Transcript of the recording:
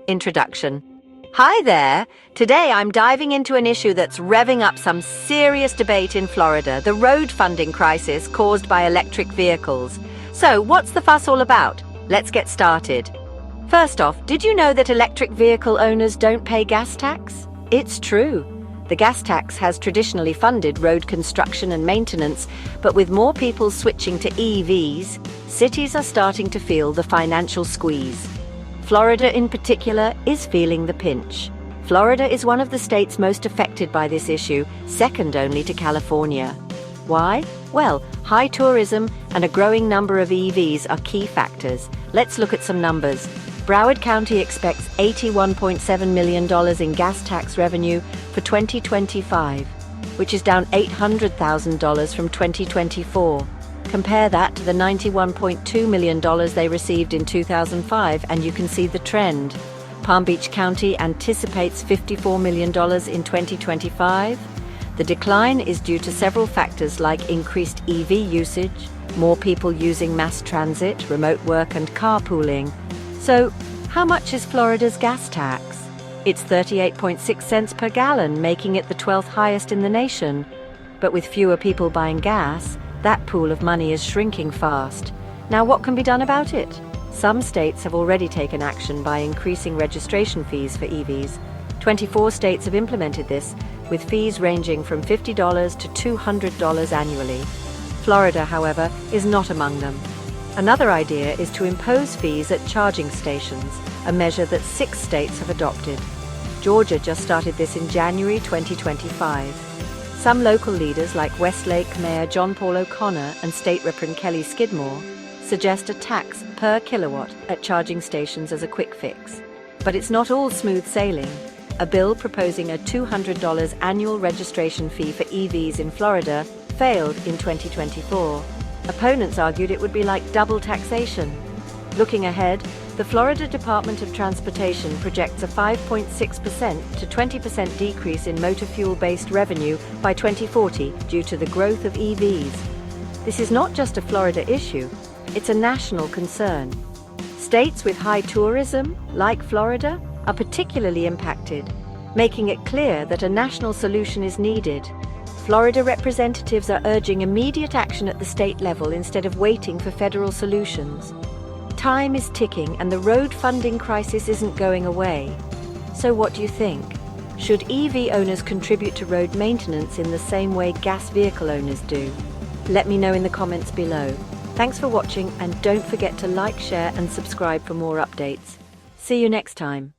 Introduction. Hi there! Today I'm diving into an issue that's revving up some serious debate in Florida, the road funding crisis caused by electric vehicles. So, what's the fuss all about? Let's get started. First off, did you know that electric vehicle owners don't pay gas tax? It's true. The gas tax has traditionally funded road construction and maintenance, but with more people switching to EVs, cities are starting to feel the financial squeeze. Florida in particular is feeling the pinch. Florida is one of the states most affected by this issue, second only to California. Why? Well, high tourism and a growing number of EVs are key factors. Let's look at some numbers. Broward County expects $81.7 million in gas tax revenue for 2025, which is down $800,000 from 2024. Compare that to the $91.2 million they received in 2005 and you can see the trend. Palm Beach County anticipates $54 million in 2025. The decline is due to several factors like increased EV usage, more people using mass transit, remote work and carpooling. So, how much is Florida's gas tax? It's 38.6 cents per gallon, making it the 12th highest in the nation. But with fewer people buying gas, that pool of money is shrinking fast. Now, what can be done about it? Some states have already taken action by increasing registration fees for EVs. 24 states have implemented this, with fees ranging from $50 to $200 annually. Florida, however, is not among them. Another idea is to impose fees at charging stations, a measure that 6 states have adopted. Georgia just started this in January 2025. Some local leaders like Westlake Mayor John Paul O'Connor and State Rep. Kelly Skidmore suggest a tax per kilowatt at charging stations as a quick fix. But it's not all smooth sailing. A bill proposing a $200 annual registration fee for EVs in Florida failed in 2024. Opponents argued it would be like double taxation. Looking ahead, the Florida Department of Transportation projects a 5.6% to 20% decrease in motor fuel-based revenue by 2040 due to the growth of EVs. This is not just a Florida issue, it's a national concern. States with high tourism, like Florida, are particularly impacted, making it clear that a national solution is needed. Florida representatives are urging immediate action at the state level instead of waiting for federal solutions. Time is ticking and the road funding crisis isn't going away. So what do you think? Should EV owners contribute to road maintenance in the same way gas vehicle owners do? Let me know in the comments below. Thanks for watching and don't forget to like, share and subscribe for more updates. See you next time.